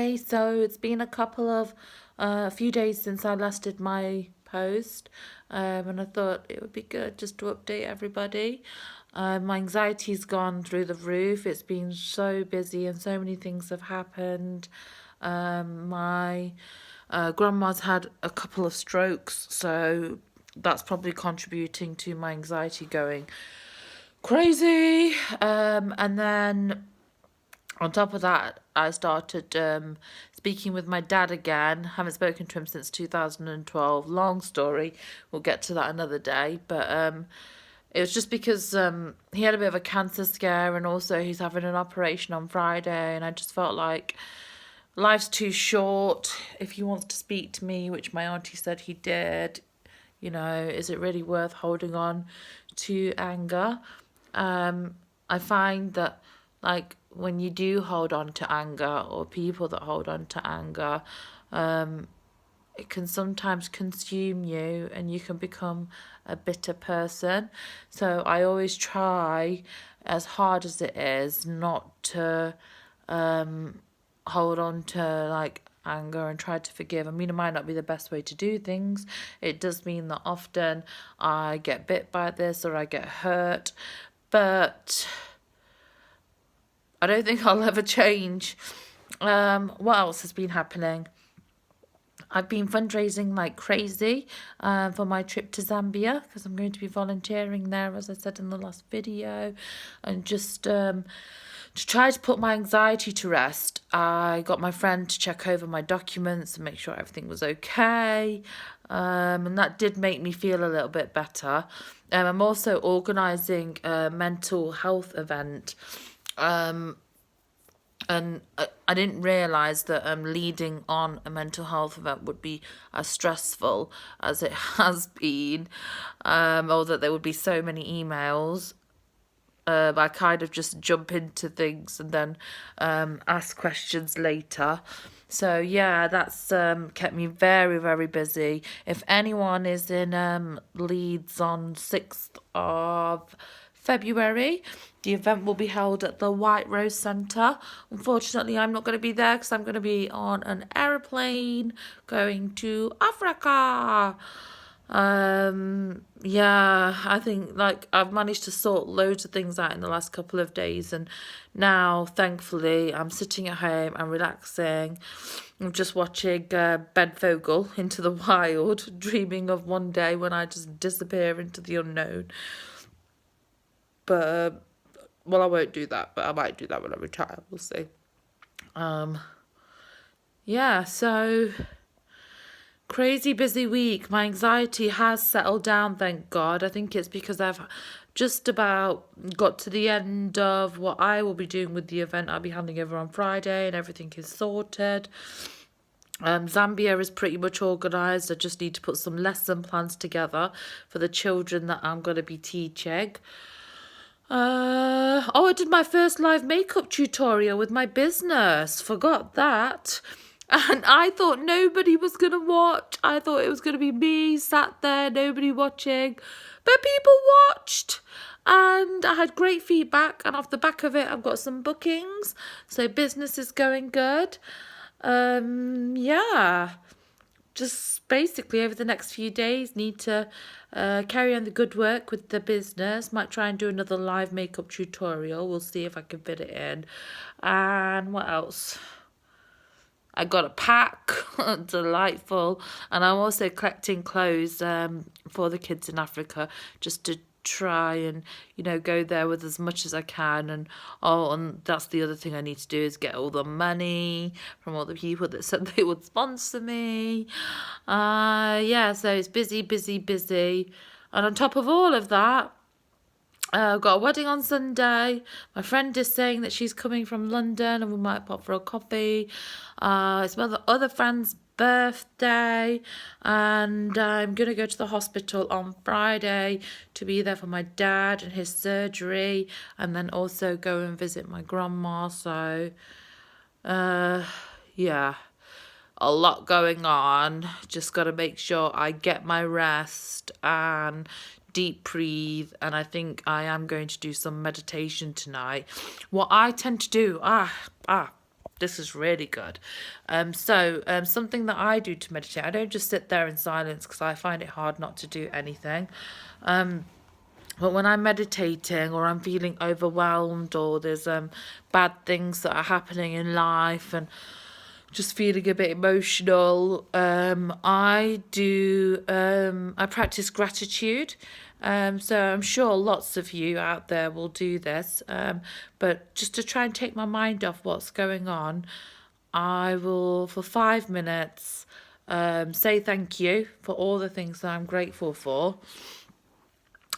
Hey, so it's been a few days since I last did my post, and I thought it would be good just to update everybody. My anxiety's gone through the roof. It's been so busy and so many things have happened. My grandma's had a couple of strokes, so that's probably contributing to my anxiety going crazy. And then on top of that, I started speaking with my dad again. Haven't spoken to him since 2012. Long story. We'll get to that another day. But it was just because he had a bit of a cancer scare, and also he's having an operation on Friday. And I just felt like life's too short. If he wants to speak to me, which my auntie said he did, is it really worth holding on to anger? I find that, like, when you do hold on to anger, or people that hold on to anger, it can sometimes consume you and you can become a bitter person. So I always try, as hard as it is, not to hold on to like anger and try to forgive. I mean, it might not be the best way to do things. It does mean that often I get bit by this or I get hurt, but I don't think I'll ever change. What else has been happening? I've been fundraising like crazy for my trip to Zambia, because I'm going to be volunteering there, as I said in the last video, and just to try to put my anxiety to rest. I got my friend to check over my documents and make sure everything was okay, and that did make me feel a little bit better. I'm also organising a mental health event. And I didn't realise that leading on a mental health event would be as stressful as it has been, or that there would be so many emails. I kind of just jump into things and then ask questions later. So yeah, that's kept me very, very busy. If anyone is in Leeds on 6th of February, the event will be held at the White Rose Centre. Unfortunately, I'm not going to be there because I'm going to be on an aeroplane going to Africa. Yeah, I think like I've managed to sort loads of things out in the last couple of days, and now thankfully I'm sitting at home, I'm relaxing, I'm just watching Ben Fogle Into the Wild, dreaming of one day when I just disappear into the unknown. But well, I won't do that, but I might do that when I retire. We'll see. Yeah, so crazy busy week. My anxiety has settled down, thank God. I think it's because I've just about got to the end of what I will be doing with the event. I'll be handing over on Friday and everything is sorted. Zambia is pretty much organised. I just need to put some lesson plans together for the children that I'm going to be teaching. I did my first live makeup tutorial with my business. Forgot that. And I thought nobody was going to watch. I thought it was going to be me sat there, nobody watching. But people watched. And I had great feedback. And off the back of it, I've got some bookings. So business is going good. Yeah. Just basically over the next few days need to carry on the good work with the business. Might try and do another live makeup tutorial. We'll see if I can fit it in. And what else? I got a pack. Delightful. And I'm also collecting clothes for the kids in Africa, just to try and go there with as much as I can. And that's the other thing I need to do, is get all the money from all the people that said they would sponsor me. Yeah, so it's busy. And on top of all of that, I've got a wedding on Sunday. My friend is saying that she's coming from London and we might pop for a coffee. It's my other friend's birthday, and I'm going to go to the hospital on Friday to be there for my dad and his surgery, and then also go and visit my grandma. So, yeah, a lot going on. Just got to make sure I get my rest and deep breathe, and I think I am going to do some meditation tonight. What I tend to do, This is really good. Something that I do to meditate, I don't just sit there in silence because I find it hard not to do anything. But when I'm meditating or I'm feeling overwhelmed or there's bad things that are happening in life and just feeling a bit emotional, I practice gratitude. So I'm sure lots of you out there will do this. But just to try and take my mind off what's going on, I will, for 5 minutes, say thank you for all the things that I'm grateful for.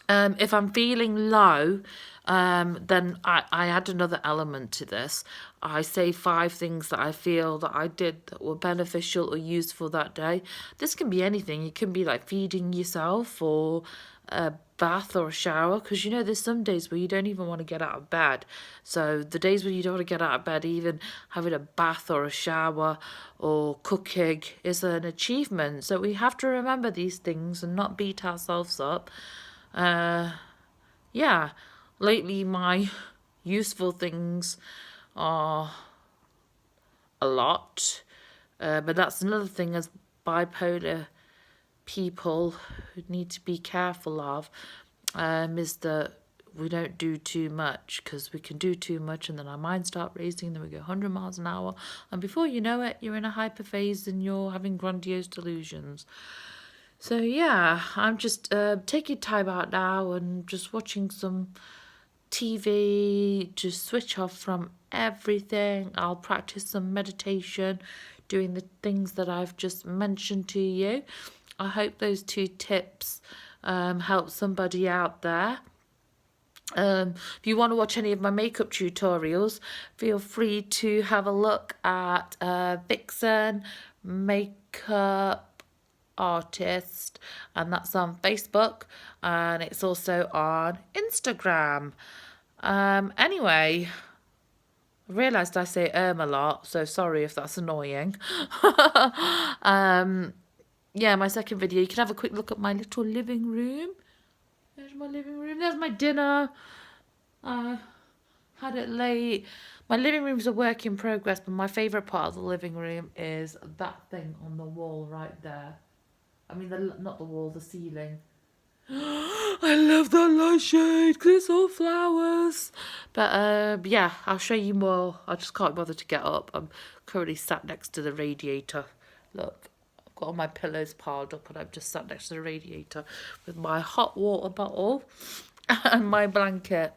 If I'm feeling low, then I add another element to this. I say 5 things that I feel that I did that were beneficial or useful that day. This can be anything. It can be like feeding yourself or a bath or a shower, because there's some days where you don't even want to get out of bed. So the days where you don't want to get out of bed, even having a bath or a shower or cooking is an achievement. So we have to remember these things and not beat ourselves up. Yeah, lately my useful things are a lot, but that's another thing as bipolar people need to be careful of, is that we don't do too much, because we can do too much and then our minds start racing and then we go 100 miles an hour and before you know it you're in a hyper phase and you're having grandiose delusions. So yeah, I'm just taking time out now and just watching some TV, just switch off from everything. I'll practice some meditation, doing the things that I've just mentioned to you. I hope those 2 tips help somebody out there. If you want to watch any of my makeup tutorials, feel free to have a look at Vixen Makeup Artist, and that's on Facebook, and it's also on Instagram. Anyway, I realised I say a lot, so sorry if that's annoying. Yeah, my second video, you can have a quick look at my little living room. There's my living room, there's my dinner. Had it late. My living room's a work in progress, but my favourite part of the living room is that thing on the wall right there. I mean, not the wall, the ceiling. I love that light shade because it's all flowers. But yeah, I'll show you more. I just can't bother to get up. I'm currently sat next to the radiator. Look, I've got all my pillows piled up and I've just sat next to the radiator with my hot water bottle and my blanket.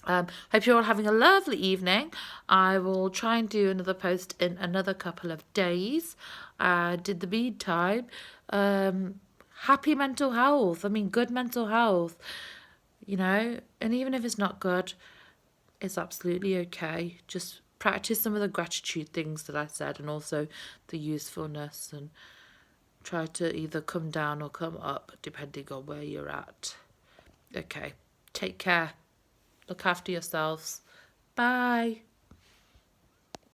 Hope you're all having a lovely evening. I will try and do another post in another couple of days. In the meantime, happy mental health. I mean, good mental health, and even if it's not good, it's absolutely okay. Just practice some of the gratitude things that I said and also the usefulness, and try to either come down or come up depending on where you're at. Okay, take care. Look after yourselves. Bye.